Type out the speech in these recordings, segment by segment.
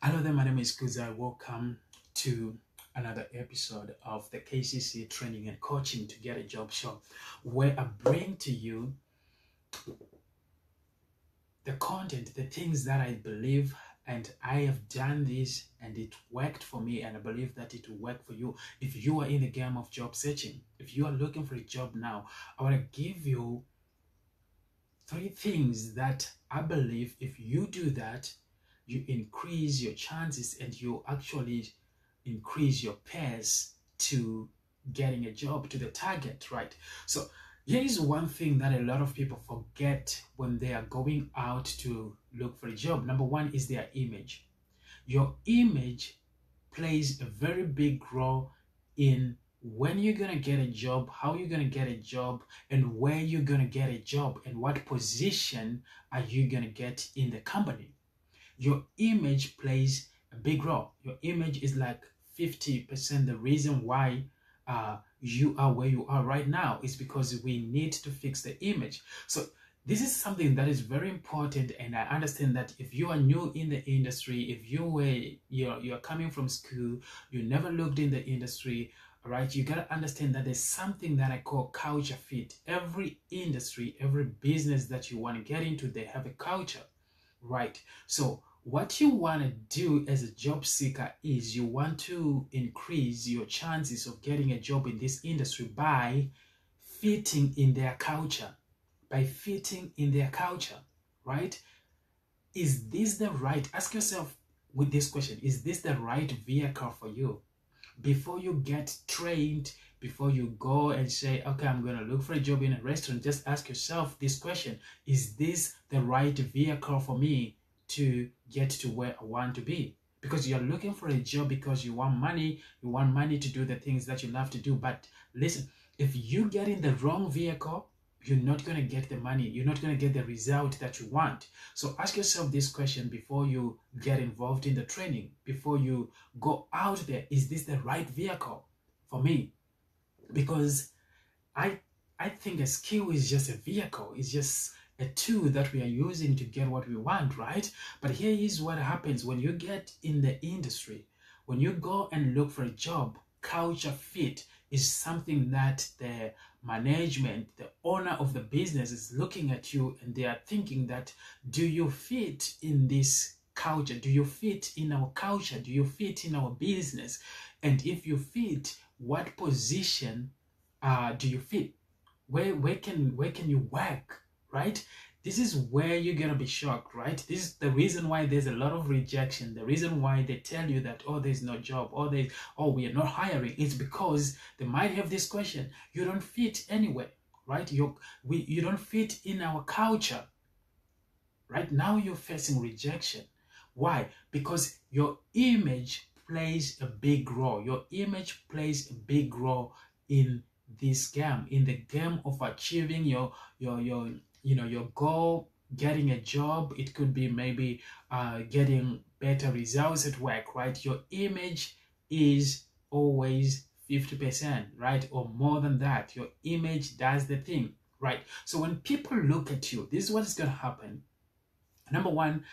Hello there, my name is Kuza. Welcome to another episode of the KCC Training and Coaching to Get a Job Show, where I bring to you the content, the things that I believe, and I have done this and it worked for me, and I believe that it will work for you. If you are in the game of job searching, if you are looking for a job now, I want to give you 3 things that I believe if you do that, you increase your chances and you actually increase your pace to getting a job, to the target, right? So here is one thing that a lot of people forget when they are going out to look for a job. Number one is their image. Your image plays a very big role in when you're going to get a job, how you're going to get a job, and where you're going to get a job, and what position are you going to get in the company. Your image plays a big role. Your image is like 50% the reason why you are where you are right now is because we need to fix the image. So this is something that is very important, and I understand that if you are new in the industry, if you're coming from school, you never looked in the industry, right? You gotta understand that there's something that I call culture fit. Every industry, every business that you want to get into, they have a culture, right? So what you want to do as a job seeker is you want to increase your chances of getting a job in this industry by fitting in their culture, right? Is this the right, ask yourself with this question, is this the right vehicle for you? Before you get trained, before you go and say, okay, I'm going to look for a job in a restaurant, just ask yourself this question: is this the right vehicle for me to get to where I want to be? Because you're looking for a job because you want money to do the things that you love to do. But listen, if you get in the wrong vehicle, you're not going to get the money, you're not going to get the result that you want. So ask yourself this question before you get involved in the training, before you go out there: is this the right vehicle for me? Because I think a skill is just a vehicle, it's just a tool that we are using to get what we want, right? But here is what happens when you get in the industry. When you go and look for a job, culture fit is something that the management, the owner of the business is looking at you and they are thinking that, do you fit in this culture? Do you fit in our culture? Do you fit in our business? And if you fit, what position do you fit? Where can you work, right? This is where you're gonna be shocked, right? This is the reason why there's a lot of rejection. The reason why they tell you that, oh, there's no job, or we are not hiring. It's because they might have this question: you don't fit anywhere, right? You don't fit in our culture. Right now you're facing rejection. Why? Because your image plays a big role. Your image plays a big role in this game, in the game of achieving your goal, getting a job. It could be maybe getting better results at work, right? Your image is always 50%, right? Or more than that. Your image does the thing, right? So when people look at you, this is what is going to happen. Number one,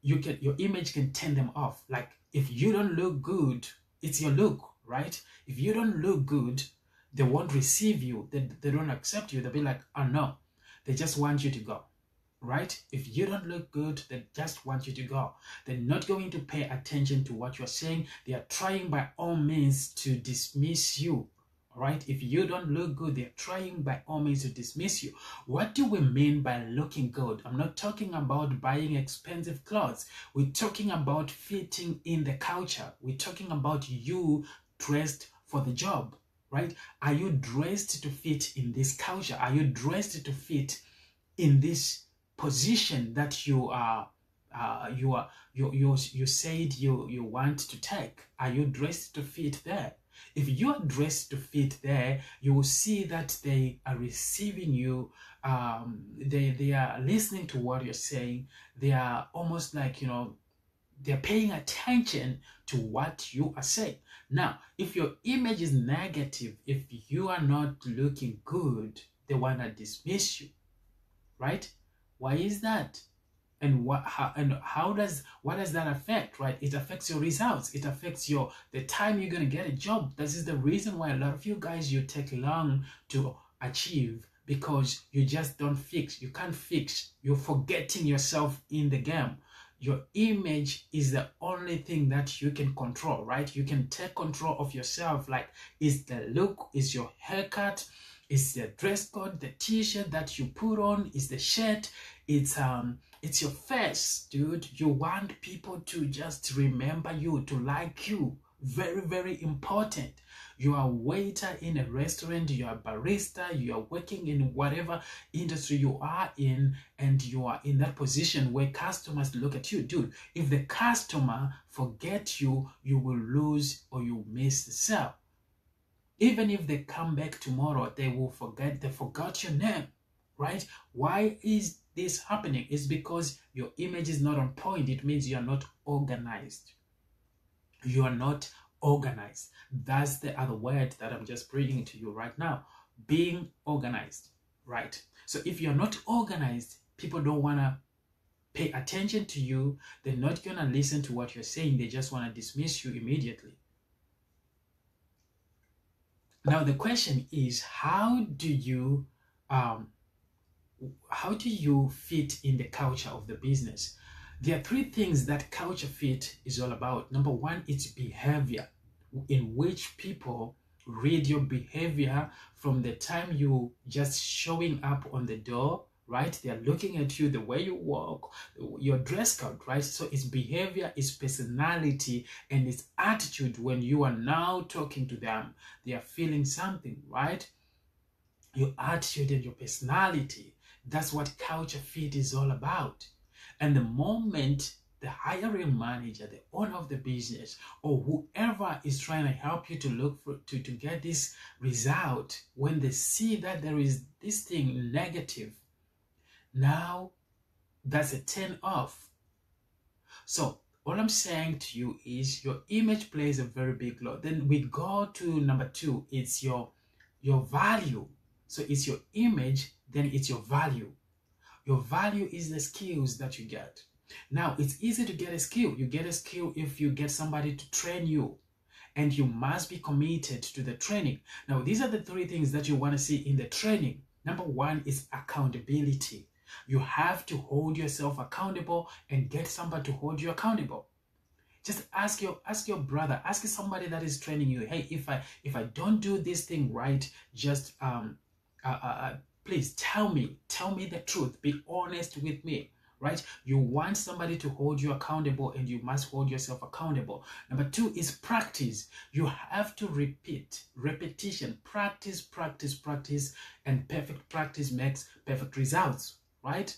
your image can turn them off. Like, if you don't look good, it's your look, right? If you don't look good, they won't receive you. They don't accept you. They'll be like, oh no, they just want you to go, right? If you don't look good, they just want you to go. They're not going to pay attention to what you're saying. They are trying by all means to dismiss you. Right? If you don't look good, they're trying by all means to dismiss you. What do we mean by looking good? I'm not talking about buying expensive clothes. We're talking about fitting in the culture. We're talking about you dressed for the job, right? Are you dressed to fit in this culture? Are you dressed to fit in this position that you said you want to take? Are you dressed to fit there? If you are dressed to fit there, you will see that they are receiving you. They are listening to what you're saying. They are almost like, they're paying attention to what you are saying. Now, if your image is negative, if you are not looking good, they want to dismiss you, right? Why is that? And what does that affect, right? It affects your results. It affects the time you're going to get a job. This is the reason why a lot of you guys, you take long to achieve, because you just don't fix. You can't fix. You're forgetting yourself in the game. Your image is the only thing that you can control, right? You can take control of yourself. Like, is the look, is your haircut, is the dress code, the t-shirt that you put on, is the shirt, it's your face, dude. You want people to just remember you, to like you. Very, very important. You are a waiter in a restaurant, you are a barista, you are working in whatever industry you are in, and you are in that position where customers look at you. Dude, if the customer forget you, you will lose or you miss the sale. Even if they come back tomorrow, they forgot your name, right? Why is this happening? It's because your image is not on point. It means you are not organized. You are not organized. That's the other word that I'm just bringing to you right now. Being organized, right? So if you're not organized, people don't want to pay attention to you. They're not going to listen to what you're saying. They just want to dismiss you immediately. Now the question is, how do you fit in the culture of the business? There are three things that culture fit is all about. Number one, it's behavior, in which people read your behavior from the time you just showing up on the door, right? They are looking at you, the way you walk, your dress code, right? So it's behavior, it's personality, and it's attitude. When you are now talking to them, they are feeling something, right? Your attitude and your personality. That's what culture fit is all about. And the moment the hiring manager, the owner of the business, or whoever is trying to help you to look for to get this result, when they see that there is this thing negative, now that's a turn off. So all I'm saying to you is your image plays a very big role. Then we go to number two, it's your value. So it's your image, then it's your value. Your value is the skills that you get. Now, it's easy to get a skill. You get a skill if you get somebody to train you, and you must be committed to the training. Now, these are the three things that you want to see in the training. Number one is accountability. You have to hold yourself accountable and get somebody to hold you accountable. Just ask your brother, ask somebody that is training you, hey, if I don't do this thing right, just please tell me the truth. Be honest with me, right? You want somebody to hold you accountable, and you must hold yourself accountable. Number two is practice. You have to repetition, practice, and perfect practice makes perfect results, right?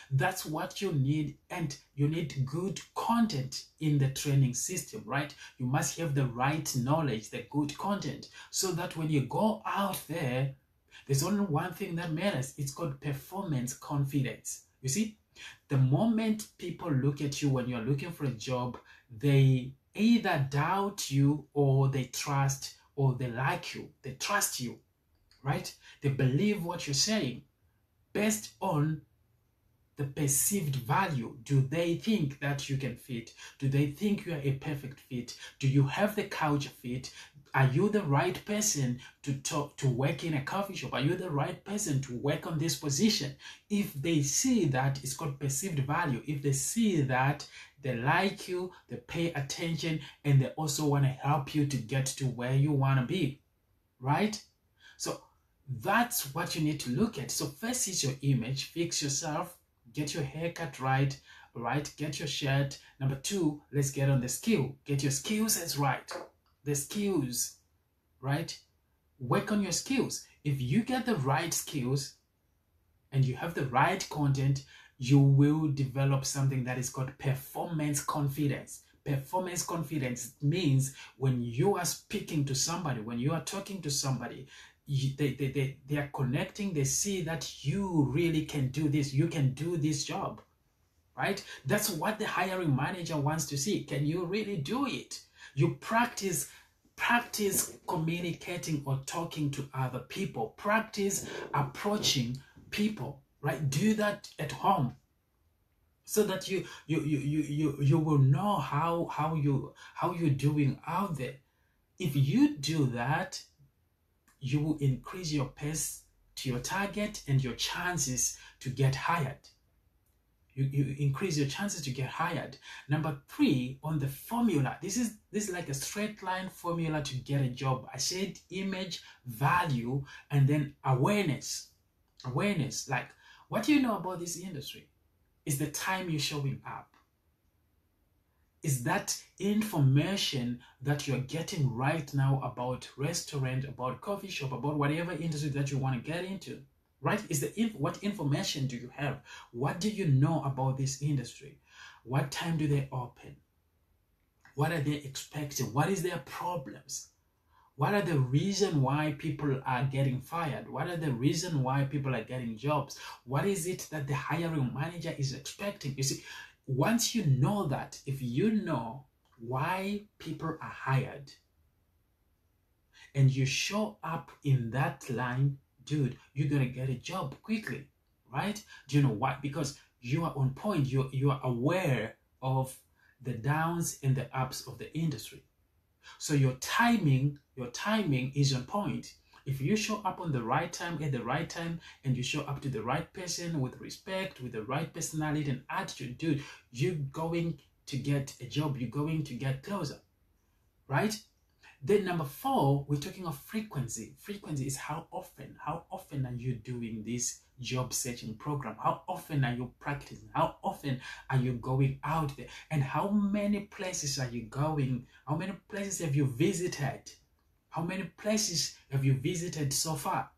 That's what you need, and you need good content in the training system, right? You must have the right knowledge, the good content, so that when you go out there, there's only one thing that matters. It's called performance confidence. You see, the moment people look at you when you're looking for a job, they either doubt you, or they trust, or they like you. They trust you, right? They believe what you're saying based on the perceived value. Do they think that you can fit? Do they think you are a perfect fit? Do you have the culture fit? Are you the right person to work in a coffee shop? Are you the right person to work on this position? If they see that, it's called perceived value. If they see that, they like you, they pay attention, and they also want to help you to get to where you want to be, right? So that's what you need to look at. So first is your image. Fix yourself. Get your haircut right, get your shirt. Number two, let's get on the skill. Get your skills as right. The skills, right? Work on your skills. If you get the right skills and you have the right content, you will develop something that is called performance confidence. Performance confidence means when you are speaking to somebody, when you are talking to somebody, they are connecting. They see that you really can do this. You can do this job, right? That's what the hiring manager wants to see. Can you really do it? You practice communicating or talking to other people. Practice approaching people, right? Do that at home. so that you will know how you're doing out there. If you do that, you will increase your pace to your target and your chances to get hired. You increase your chances to get hired. Number three, on the formula, this is like a straight line formula to get a job. I said image, value, and then awareness. Awareness, like, what do you know about this industry? Is the time you're showing up. Is that information that you're getting right now about restaurant, about coffee shop, about whatever industry that you want to get into, right? Is what information do you have? What do you know about this industry? What time do they open? What are they expecting? What is their problems? What are the reasons why people are getting fired? What are the reasons why people are getting jobs? What is it that the hiring manager is expecting? You see, once you know that, if you know why people are hired and you show up in that line, dude, you're going to get a job quickly, right? Do you know why? Because you are on point. You are aware of the downs and the ups of the industry. So your timing is on point. If you show up on the right time at the right time and you show up to the right person with respect, with the right personality and attitude, dude, you're going to get a job. You're going to get closer, right? Then number four, we're talking of frequency. Frequency is how often are you doing this job searching program? How often are you practicing? How often are you going out there? And how many places are you going? How many places have you visited? How many places have you visited so far?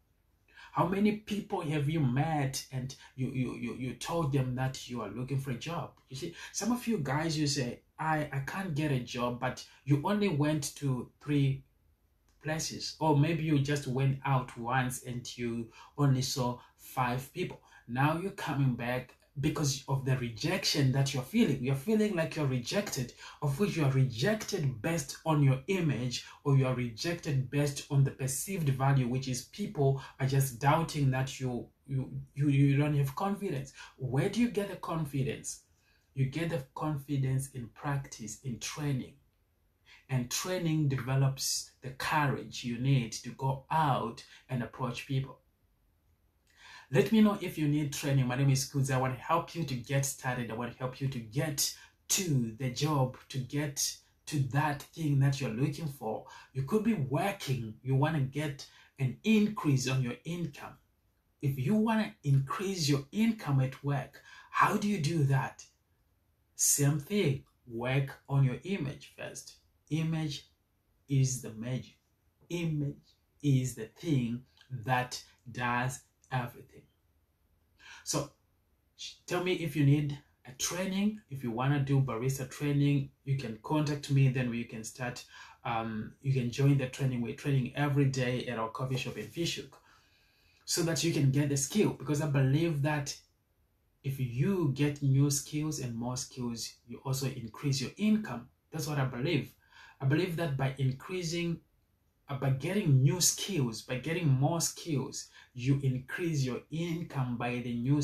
How many people have you met and you told them that you are looking for a job? You see, some of you guys, you say, I can't get a job, but you only went to 3 places, or maybe you just went out once and you only saw 5 people. Now you're coming back because of the rejection that you're feeling. You're feeling like you're rejected, of which you are rejected based on your image, or you are rejected based on the perceived value, which is people are just doubting that you don't have confidence. Where do you get the confidence? You get the confidence in practice, in training. And training develops the courage you need to go out and approach people. Let me know if you need training. My name is Kudz. I want to help you to get started. I want to help you to get to the job, to get to that thing that you're looking for. You could be working. You want to get an increase on your income. If you want to increase your income at work, how do you do that? Same thing. Work on your image first. Image is the magic. Image is the thing that does everything. So tell me if you need a training. If you want to do barista training, you can contact me. Then we can start. You can join the training. We're training every day at our coffee shop in Fishhook, so that you can get the skill. Because I believe that if you get new skills and more skills, you also increase your income. That's what I believe. I believe that by getting new skills, by getting more skills, you increase your income by the new